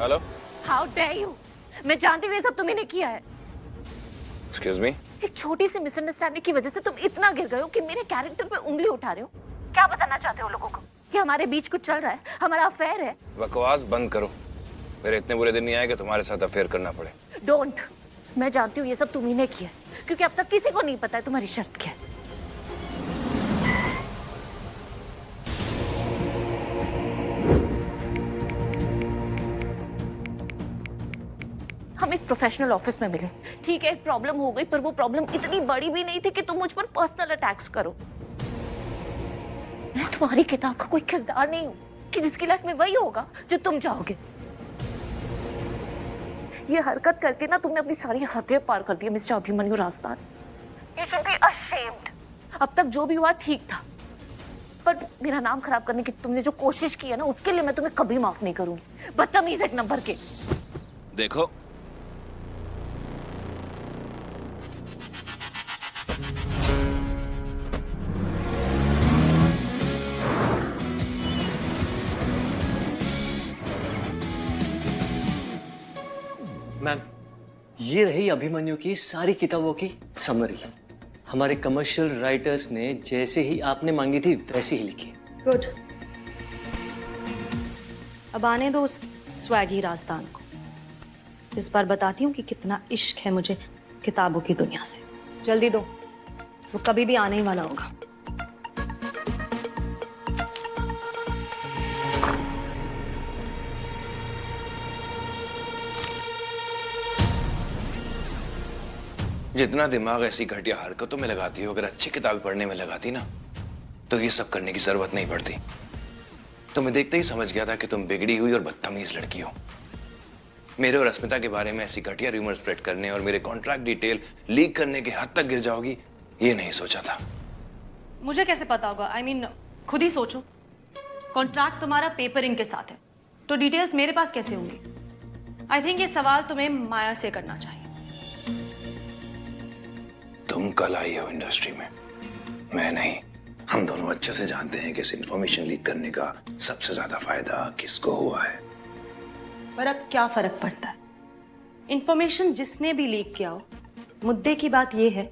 Hello. How dare you. मैं जानती हूँ ये सब तुम्ही ने किया है। Excuse me. एक छोटी सी मिसअंडरस्टैंडिंग की वजह से तुम इतना गिर गए हो कि मेरे कैरेक्टर पे उंगली उठा रहे हो। क्या बताना चाहते हो लोगों को कि हमारे बीच कुछ चल रहा है, हमारा अफेयर है? बकवास बंद करो। मेरे इतने बुरे दिन नहीं आए कि तुम्हारे साथ अफेयर करना पड़े। डोंट। मैं जानती हूँ ये सब तुम्ही ने किया है, क्योंकि अब तक किसी को नहीं पता है तुम्हारी शर्त क्या है। हम एक प्रोफेशनल ऑफिस में मिले, ठीक है, एक प्रॉब्लम हो गई, पर वो प्रॉब्लम इतनी बड़ी भी नहीं थी कि तुम मुझ पर पर्सनल अटैक्स करो। मैं तुम्हारी किताब का कोई किरदार नहीं हूं कि जिसकी लाइफ में वही होगा जो तुम चाहोगे। ये हरकत करके ना तुमने अपनी सारी हदें पार कर दी mister Abhimanyu Rajdan. You should be ashamed। अब तक जो भी हुआ ठीक था, पर मेरा नाम खराब करने की तुमने जो कोशिश की है ना, उसके लिए मैं तुम्हें कभी माफ नहीं करूंगी। बदतमीज एक नंबर के। देखो, मैम, ये रही अभिमन्यु की सारी किताबों की समरी। हमारे कमर्शियल राइटर्स ने जैसे ही आपने मांगी थी वैसे ही लिखी। गुड। अब आने दो उस स्वैगी राजदान को। इस बार बताती हूँ कि कितना इश्क है मुझे किताबों की दुनिया से। जल्दी दो, वो कभी भी आने ही वाला होगा। जितना दिमाग ऐसी घटिया हरकतों में लगाती हो, अगर अच्छी किताब पढ़ने में लगाती ना, तो ये सब करने की जरूरत नहीं पड़ती। तो मैं देखते ही समझ गया था कि तुम बिगड़ी हुई और बदतमीज लड़की हो। मेरे और अस्मिता के बारे में ऐसी घटिया रूमर स्प्रेड करने और मेरे कॉन्ट्रैक्ट डिटेल लीक करने के हद तक गिर जाओगी, ये नहीं सोचा था। मुझे कैसे पता होगा? I mean, खुद ही सोचो। कॉन्ट्रैक्ट तुम्हारा पेपरिंग के साथ है, तो डिटेल्स मेरे पास कैसे होंगी? आई थिंक ये सवाल तुम्हें माया से करना चाहिए। तुम कल आई हो इंडस्ट्री में, मैं नहीं। हम दोनों अच्छे से जानते हैं कि इस इंफॉर्मेशन लीक करने का सबसे ज्यादा फायदा किसको हुआ है। पर अब क्या फर्क पड़ता है? इंफॉर्मेशन जिसने भी लीक किया हो, मुद्दे की बात यह है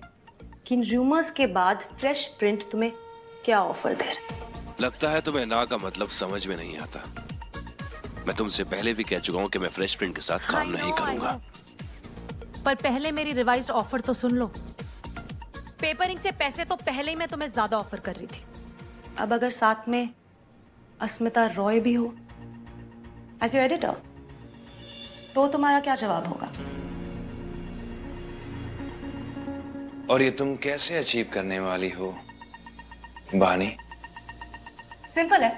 कि इन रूमर्स के बाद फ्रेश प्रिंट तुम्हें क्या ऑफर दे रहा। लगता है तुम्हें ना का मतलब समझ में नहीं आता। मैं तुमसे पहले भी कह चुका हूं कि मैं फ्रेश प्रिंट के साथ काम नहीं करूंगा। पर पहले मेरी रिवाइज्ड ऑफर तो सुन लो। पेपरिंग से पैसे तो पहले ही मैं तुम्हें ज्यादा ऑफर कर रही थी। अब अगर साथ में अस्मिता रॉय भी हो एज योर एडिटर, तो तुम्हारा क्या जवाब होगा? और ये तुम कैसे अचीव करने वाली हो बानी? सिंपल है।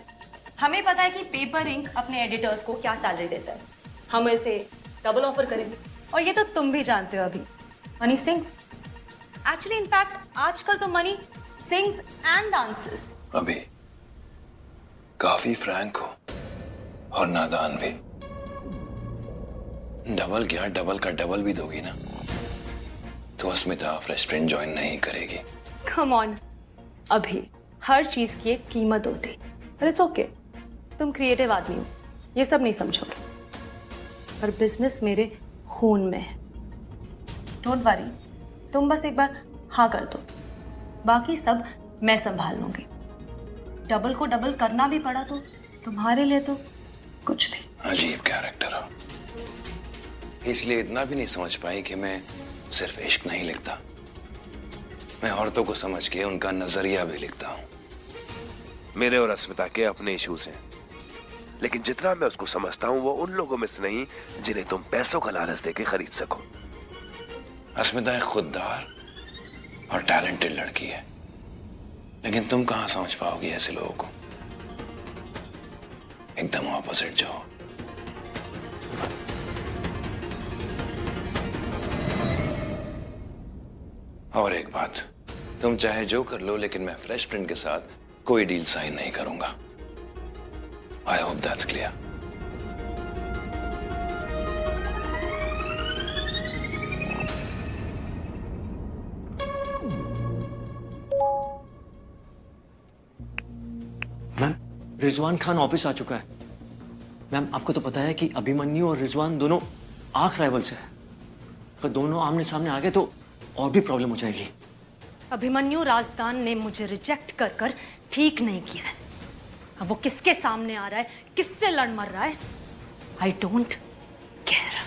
हमें पता है कि पेपरिंग अपने एडिटर्स को क्या सैलरी देता है। हम इसे डबल ऑफर करेंगे, और ये तो तुम भी जानते हो अभी, मनी सिंग्स। एक्चुअली इनफैक्ट आजकल तो मनी सिंग्स एंड डांसेस। अभी काफी फ्रैंक हो और नादान भी। डबल क्या, डबल का डबल भी दोगी ना, तो अस्मिता फ्रेश प्रिंट ज्वाइन नहीं करेगी। कम ऑन, अभी हर चीज की एक कीमत होती है। पर इट्स ओके, तुम क्रिएटिव आदमी हो, ये सब नहीं समझोगे। पर बिजनेस मेरे खून में है। डोंट वरी, तुम बस एक बार हाँ कर दो, बाकी सब मैं संभाल लूंगी। डबल को डबल करना भी पड़ा तो तुम्हारे लिए तो कुछ भी। अजीब कैरेक्टर हो, इसलिए इतना भी नहीं समझ पाई कि मैं सिर्फ इश्क नहीं लिखता, मैं औरतों को समझ के उनका नजरिया भी लिखता हूँ। मेरे और अस्मिता के अपने इश्यूज हैं, लेकिन जितना मैं उसको समझता हूँ वो उन लोगों में से नहीं जिन्हें तुम पैसों का लालच देके खरीद सको। अस्मिता एक खुददार और टैलेंटेड लड़की है, लेकिन तुम कहां समझ पाओगी ऐसे लोगों को? एकदम ऑपोजिट जो हो। और एक बात, तुम चाहे जो कर लो, लेकिन मैं फ्रेश प्रिंट के साथ कोई डील साइन नहीं करूंगा। I hope that's clear. Ma'am, Rizwan Khan office आ चुका है। मैम आपको तो पता है कि अभिमन्यु और रिजवान दोनों आंख राइवल्स हैं। अगर दोनों आमने सामने आ गए तो और भी प्रॉब्लम हो जाएगी। अभिमन्यु राजदान ने मुझे रिजेक्ट कर कर ठीक नहीं किया है। अब वो किसके सामने आ रहा है, किससे लड़ मर रहा है, आई डोंट केयर।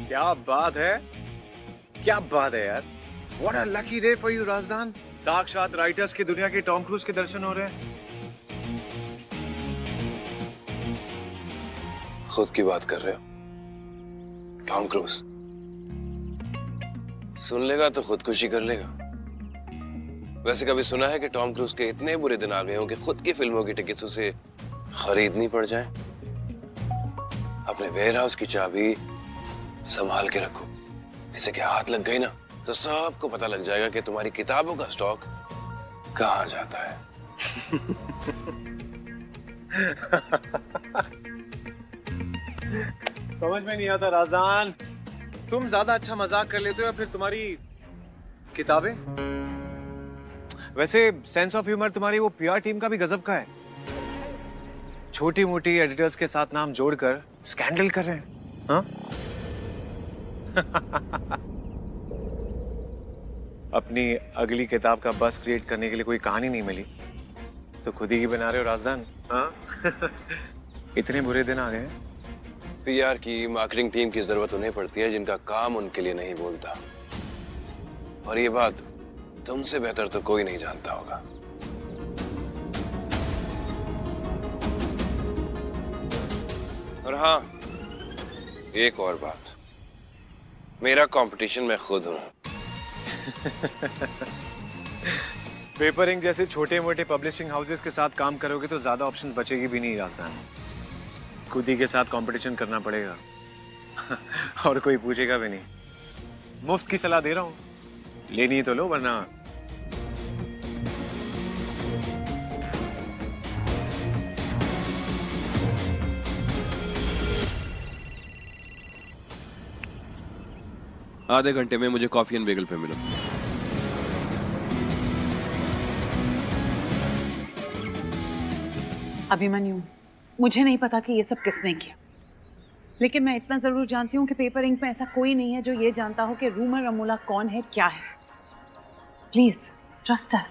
क्या बात है, क्या बात है यार। What a lucky day for you, Razdan. साक्षात राइटर्स की दुनिया के टॉम क्रूज के दर्शन हो रहे हैं। खुद की बात कर रहे हो? टॉम क्रूज सुन लेगा तो खुदकुशी कर लेगा। वैसे कभी सुना है कि टॉम क्रूज के इतने बुरे दिन आ गए हो कि खुद की फिल्मों की टिकट्स उसे खरीदनी पड़ जाए? अपने वेयर हाउस की चाबी संभाल के रखो, किसी के हाथ लग गई ना तो सबको पता लग जाएगा कि तुम्हारी किताबों का स्टॉक कहाँ जाता है। समझ में नहीं आता राजदान, तुम ज्यादा अच्छा मजाक कर लेते हो या फिर तुम्हारी किताबें? वैसे सेंस ऑफ ह्यूमर तुम्हारी वो पीआर टीम का भी गजब का है। छोटी मोटी एडिटर्स के साथ नाम जोड़कर स्कैंडल कर रहे हैं। हाँ? अपनी अगली किताब का बस क्रिएट करने के लिए कोई कहानी नहीं मिली तो खुद ही की बना रहे हो राजदान। हाँ? इतने बुरे दिन आ गए। पीआर की मार्केटिंग टीम की जरूरत उन्हें पड़ती है जिनका काम उनके लिए नहीं बोलता, और ये बात तुमसे बेहतर तो कोई नहीं जानता होगा। और हाँ, एक और बात, मेरा कंपटीशन मैं खुद हूं। पेपर इंक जैसे छोटे मोटे पब्लिशिंग हाउसेस के साथ काम करोगे तो ज्यादा ऑप्शन बचेगी भी नहीं राजदान। खुद ही के साथ कंपटीशन करना पड़ेगा। और कोई पूछेगा भी नहीं। मुफ्त की सलाह दे रहा हूं, लेनी है तो लो, वरना आधे घंटे में मुझे कॉफी एंड बेगल पे मिलो। अभिमन्यु, मुझे नहीं पता कि ये सब किसने किया, लेकिन मैं इतना जरूर जानती हूँ कि पेपर इंक में ऐसा कोई नहीं है जो ये जानता हो कि रूमर अमूला कौन है, क्या है। Please trust us.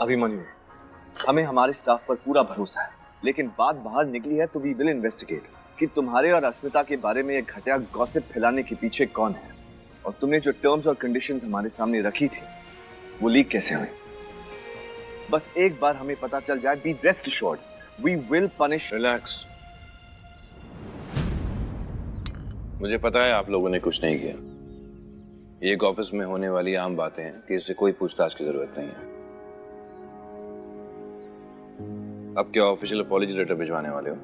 अभिमन्यु, हमें हमारे स्टाफ पर पूरा भरोसा है, लेकिन बात बाहर निकली है तो वी विल इन्वेस्टिगेट कि तुम्हारे और अस्मिता के बारे में ये घटिया गॉसिप फैलाने के पीछे कौन है, और तुमने जो टर्म्स और कंडीशंस हमारे सामने रखी थी वो लीक कैसे हुई। बस एक बार हमें पता चल जाए, be rest assured, we will punish. Relax, मुझे पता है आप लोगों ने कुछ नहीं किया। ये एक ऑफिस में होने वाली आम बातें हैं कि इससे कोई पूछताछ की जरूरत नहीं है। अब क्या ऑफिशियल अपॉलजी लेटर भिजवाने वाले हो?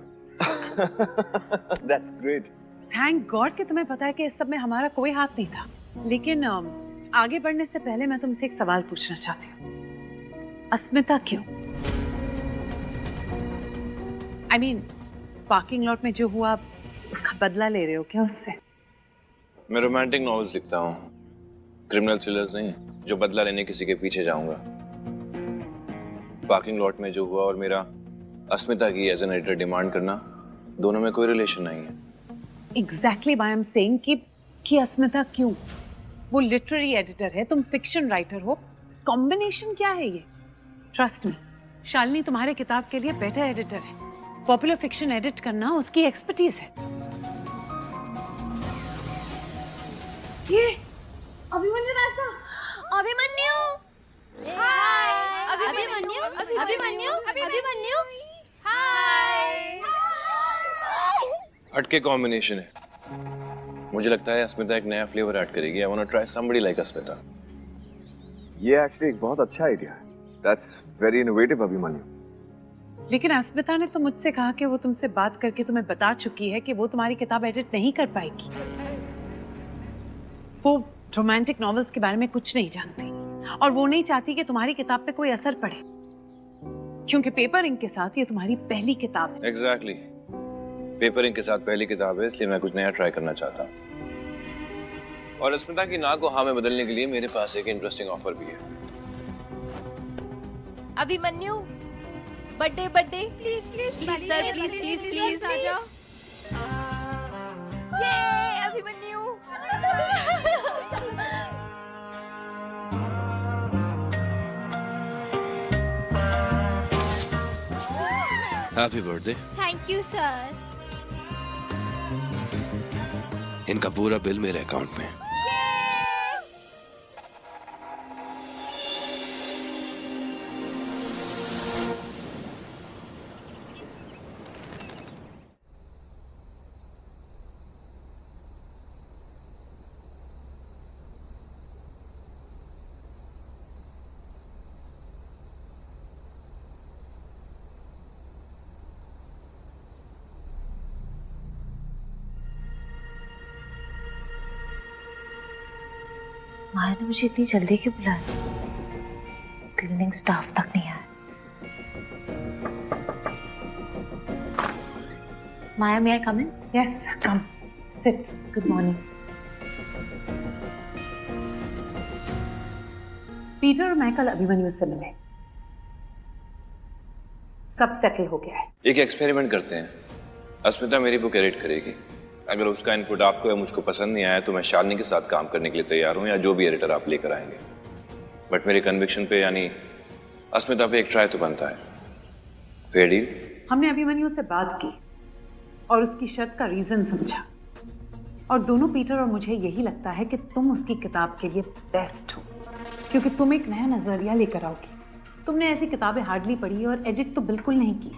That's great. थैंक गॉड कि तुम्हें पता है कि इस सब में हमारा कोई हाथ नहीं था। लेकिन आगे बढ़ने से पहले मैं तुमसे एक सवाल पूछना चाहती हूँ। अस्मिता क्यों? I mean, पार्किंग लॉट में जो हुआ उसका बदला ले रहे हो क्या उससे? मैं रोमांटिक नॉवेल्स लिखता हूँ, क्रिमिनल थ्रिलर्स नहीं जो बदला लेने किसी के पीछे जाऊंगा। पार्किंग लॉट में जो हुआ और मेरा अस्मिता की एज एन एडिटर डिमांड करना, दोनों में कोई रिलेशन नहीं है। Exactly why I'm saying कि अस्मिता क्यों? वो लिटरेरी एडिटर है, तुम फिक्शन राइटर हो, कॉम्बिनेशन क्या है ये? ट्रस्ट मी, शालिनी तुम्हारे किताब के लिए बेटर एडिटर है। पॉपुलर फिक्शन एडिट करना उसकी एक्सपर्टीज है। ये अभिमन्यु रास्ता, अभिमन्यु, हाय अभिमन्यु, अभिमन्यु, अभिमन्यु, हाय। हटके कॉम्बिनेशन है। मुझे लगता है अस्मिता एक नया फ्लेवर ऐड करेगी। I want to try somebody like Asmita. ये एक्चुअली एक बहुत अच्छा आइडिया है। That's very innovative Abhimanyu. लेकिन अस्मिता ने तो मुझसे कहा कि वो तुमसे बात करके तुम्हें बता चुकी है कि वो तुम्हारी किताब एडिट नहीं कर पाएगी। वो रोमांटिक नॉवेल्स के बारे में कुछ नहीं जानती और वो नहीं चाहती कि तुम्हारी किताब पे कोई असर पड़े, क्योंकि पेपर इंक के साथ ये तुम्हारी पहली किताब है। एग्जैक्टली पेपर इंक के साथ पहली किताब है, इसलिए मैं कुछ नया ट्राई करना चाहता हूँ। और अस्मिता की ना को हाँ में बदलने के लिए मेरे पास एक इंटरेस्टिंग ऑफर भी है। Abhimanyu birthday please sir, please आ जाओ। ये Abhimanyu happy birthday. Thank you sir. इनका पूरा बिल मेरे अकाउंट में है। माया ने मुझे इतनी जल्दी क्यों बुलाया? क्लीनिंग स्टाफ तक नहीं आया। माया, may I come in? Yes, come. Sit. Good morning. Peter और मैं कल अभिमन्यु से मिले। सब सेटल हो गया है। एक एक्सपेरिमेंट करते हैं। अस्मिता मेरी बुक एडिट करेगी। अगर उसका इनपुट आपको या मुझको पसंद नहीं आया तो मैं शालिनी के साथ काम करने के लिए तैयार हूं, या जो भी एडिटर आप लेकर आएंगे। बट मेरे कन्विक्शन पे यानी अस्मिता पे एक ट्राई तो बनता है। Fair deal? हमने अभिमन्यु से बात की और उसकी शर्त का रीजन समझा, और दोनों पीटर और मुझे यही लगता है कि तुम उसकी किताब के लिए बेस्ट हो, क्योंकि तुम एक नया नजरिया लेकर आओगी। तुमने ऐसी किताबें हार्डली पढ़ी और एडिट तो बिल्कुल नहीं की,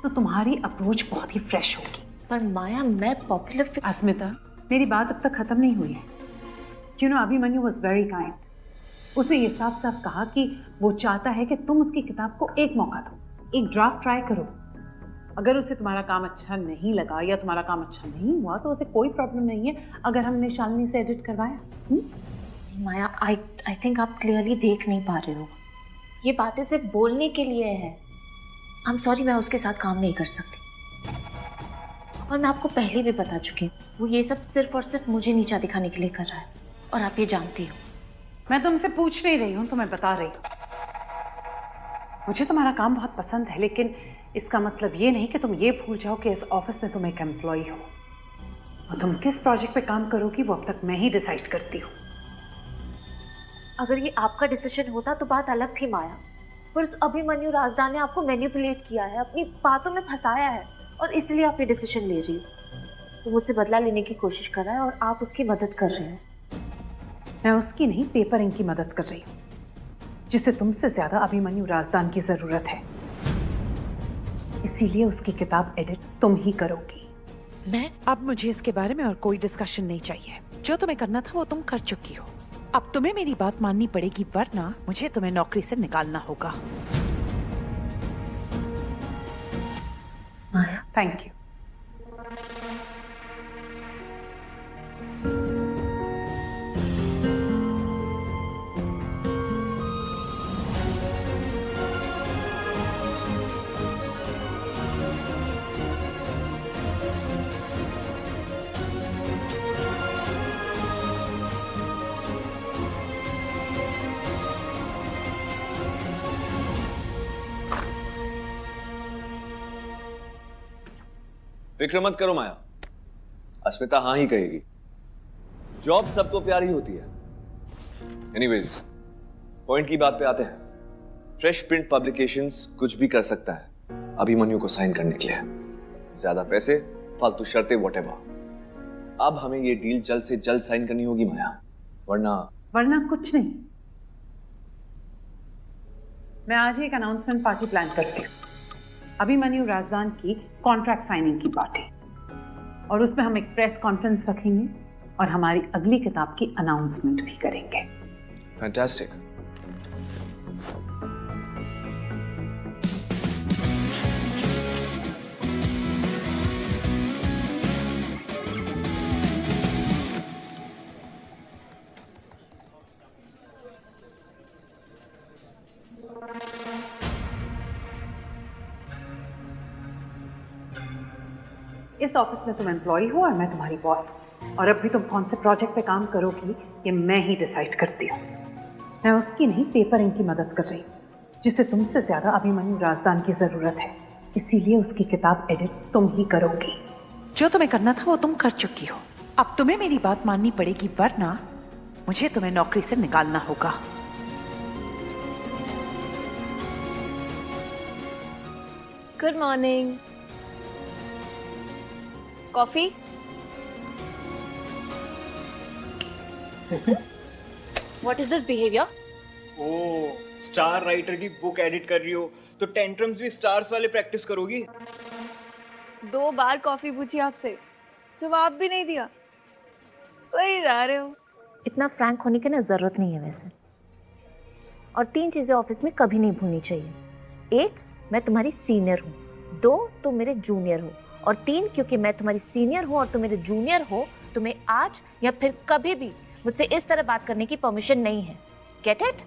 तो तुम्हारी अप्रोच बहुत ही फ्रेश होगी। पर माया, मैं पॉपुलर अस्मिता, मेरी बात अब तक खत्म नहीं हुई है। You know, Abhimanyu was very kind. उसने ये साफ साफ कहा कि वो चाहता है कि तुम उसकी किताब को एक मौका दो, एक ड्राफ्ट ट्राई करो। अगर उसे तुम्हारा काम अच्छा नहीं लगा या तुम्हारा काम अच्छा नहीं हुआ तो उसे कोई प्रॉब्लम नहीं है अगर हमने शालिनी से एडिट करवाया। माया, आई थिंक आप क्लियरली देख नहीं पा रहे हो। ये बातें सिर्फ बोलने के लिए है। आई एम सॉरी, मैं उसके साथ काम नहीं कर सकती। और मैं आपको पहले भी बता चुकी हूँ, वो ये सब सिर्फ और सिर्फ मुझे नीचा दिखाने के लिए कर रहा है, और आप ये जानती हो। मैं तुमसे पूछ नहीं रही हूँ, तुम्हें बता रही हूँ। मुझे तुम्हारा काम बहुत पसंद है, लेकिन इसका मतलब ये नहीं कि तुम ये भूल जाओ कि इस ऑफिस में तुम एक एम्प्लॉय हो, और तुम किस प्रोजेक्ट पे काम करोगी वो अब तक मैं ही डिसाइड करती हूँ। अगर ये आपका डिसीजन होता तो बात अलग थी माया, पर उस अभिमन्यु राजदान ने आपको मैनिपुलेट किया है, अपनी बातों में फंसाया है, और इसलिए आप ये डिसीजन ले रही हो। तो मुझसे बदला लेने की कोशिश कर रहा है और आप उसकी मदद कर रहे हो। मैं उसकी नहीं, पेपर इंक की मदद कर रही हूँ, जिसे तुमसे ज्यादा अभिमन्यु राजदान की जरूरत है। इसीलिए उसकी किताब एडिट तुम ही करोगी। मैं? अब मुझे इसके बारे में और कोई डिस्कशन नहीं चाहिए। जो तुम्हें करना था वो तुम कर चुकी हो। अब तुम्हें मेरी बात माननी पड़ेगी, वरना मुझे तुम्हें नौकरी से निकालना होगा। माया, थैंक यू। फिक्र मत करो माया, अस्मिता हाँ ही कहेगी। जॉब सबको प्यारी होती है। एनीवेज, पॉइंट की बात पे आते हैं। फ्रेश प्रिंट पब्लिकेशंस कुछ भी कर सकता है अभिमन्यु को साइन करने के लिए। ज्यादा पैसे, फालतू शर्तें, व्हाटएवर। अब हमें ये डील जल्द से जल्द साइन करनी होगी माया, वरना कुछ नहीं। मैं आज ही एक अनाउंसमेंट पार्टी प्लान करती हूँ, अभिमन्यु राजदान की कॉन्ट्रैक्ट साइनिंग की पार्टी, और उसमें हम एक प्रेस कॉन्फ्रेंस रखेंगे और हमारी अगली किताब की अनाउंसमेंट भी करेंगे। फैंटास्टिक। इस ऑफिस में तुम एम्प्लॉय हो और मैं तुम्हारी बॉस, और अब भी तुम कौन से प्रोजेक्ट पे काम करोगी ये मैं ही डिसाइड करती हूँ। मैं उसकी नहीं, पेपरिंग की मदद कर रही हूँ, जिसे तुमसे ज्यादा अभिमन्यु राजदान की जरूरत है। इसीलिए उसकी किताब एडिट तुम ही करोगी। जो तुम्हें करना था वो तुम कर चुकी हो। अब तुम्हें मेरी बात माननी पड़ेगी, वरना मुझे तुम्हें नौकरी से निकालना होगा। Good morning. Coffee? What is this behavior? Oh, star writer की बुक एडिट कर रही हो तो टेंट्रम्स भी स्टार्स वाले प्रैक्टिस करोगी? 2 बार कॉफी पूछी आपसे, जवाब भी नहीं दिया। सही जा रहे हो। इतना फ्रैंक होने की ना जरूरत नहीं है वैसे। और 3 चीजें ऑफिस में कभी नहीं भूलनी चाहिए। 1, मैं तुम्हारी सीनियर हूँ। 2, तुम मेरे जूनियर हो। और 3, क्योंकि मैं तुम्हारी सीनियर हूँ और तुम मेरे जूनियर हो, तुम्हें आज या फिर कभी भी मुझसे इस तरह बात करने की परमिशन नहीं है। Get it?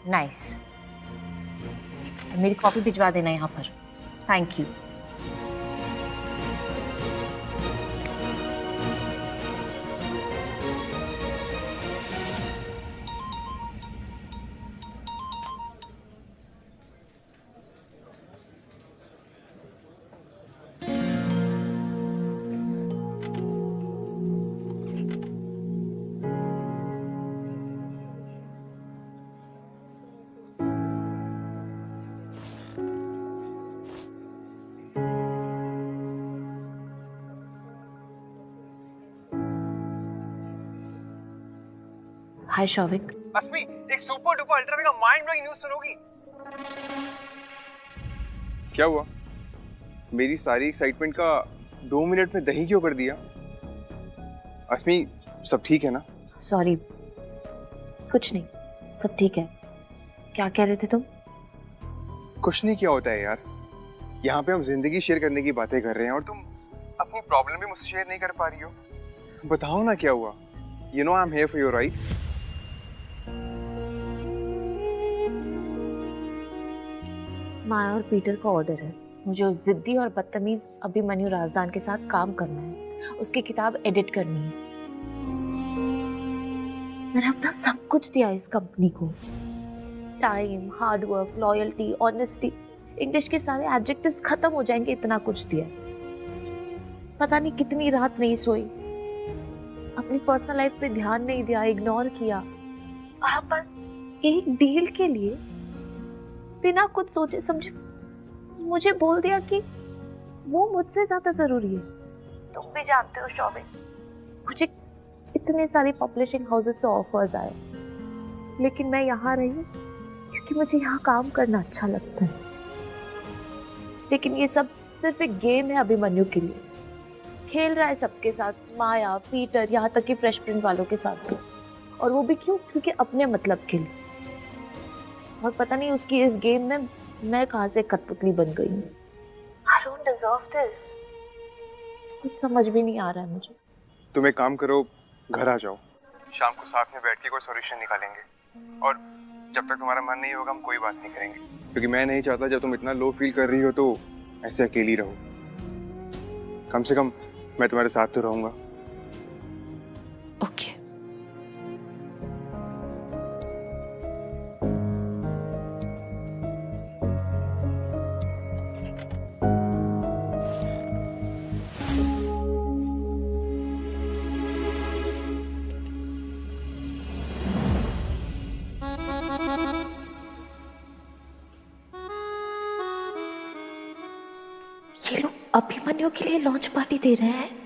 नाइस। मेरी कॉफी भिजवा देना यहाँ पर। Thank you. Hi Shouvik. Asmi, एक super duper ultra mega mind blowing news सुनोगी? क्या हुआ? मेरी सारी एक्साइटमेंट का 2 मिनट में दही क्यों कर दिया? अस्मी, सब ठीक है ना? सॉरी, कुछ नहीं, सब ठीक है। क्या कह रहे थे तुम? कुछ नहीं, क्या होता है यार, यहाँ पे हम जिंदगी शेयर करने की बातें कर रहे हैं और तुम अपनी प्रॉब्लम भी मुझसे शेयर नहीं कर पा रही हो। बताओ ना क्या हुआ? You know I'm here for you, right? माया और पीटर का ऑर्डर है। मुझे उस जिद्दी और बदतमीज अभिमन्यु राजदान के साथ काम करना है, उसकी किताब एडिट करनी है। मैंने अपना सब कुछ दिया इस कंपनी को। Time, hard work, loyalty, honesty, English के सारे एडजेक्टिव्स खत्म हो जाएंगे, इतना कुछ दिया। पता नहीं कितनी रात नहीं सोई, अपनी पर्सनल लाइफ पे ध्यान नहीं दिया, इग्नोर किया, और अब बस एक डील के लिए बिना कुछ सोचे समझे मुझे बोल दिया कि वो मुझसे ज्यादा जरूरी है। तुम भी जानते हो शौविक, मुझे इतने सारे पब्लिशिंग हाउसेस से ऑफर्स आए, लेकिन मैं यहाँ रही क्योंकि मुझे यहाँ काम करना अच्छा लगता है। लेकिन ये सब सिर्फ एक गेम है अभिमन्यु के लिए। खेल रहा है सबके साथ, माया, पीटर, यहाँ तक कि फ्रेश प्रिंट वालों के साथ भी। और वो भी क्यों? क्योंकि अपने मतलब के लिए। और पता नहीं उसकी इस गेम में मैं कहाँ से कठपुतली बन गई हूँ। I don't deserve this। कुछ समझ भी नहीं आ रहा है मुझे। तुम एक काम करो, घर आ जाओ, शाम को साथ में बैठ के कोई सॉल्यूशन निकालेंगे। और जब तक तुम्हारा मन नहीं होगा हम कोई बात नहीं करेंगे, क्योंकि मैं नहीं चाहता जब तुम इतना लो फील कर रही हो तो ऐसे अकेली रहो। कम से कम मैं तुम्हारे साथ तो रहूंगा। ओके। ये लोग अभिमन्यु के लिए लॉन्च पार्टी दे रहे हैं।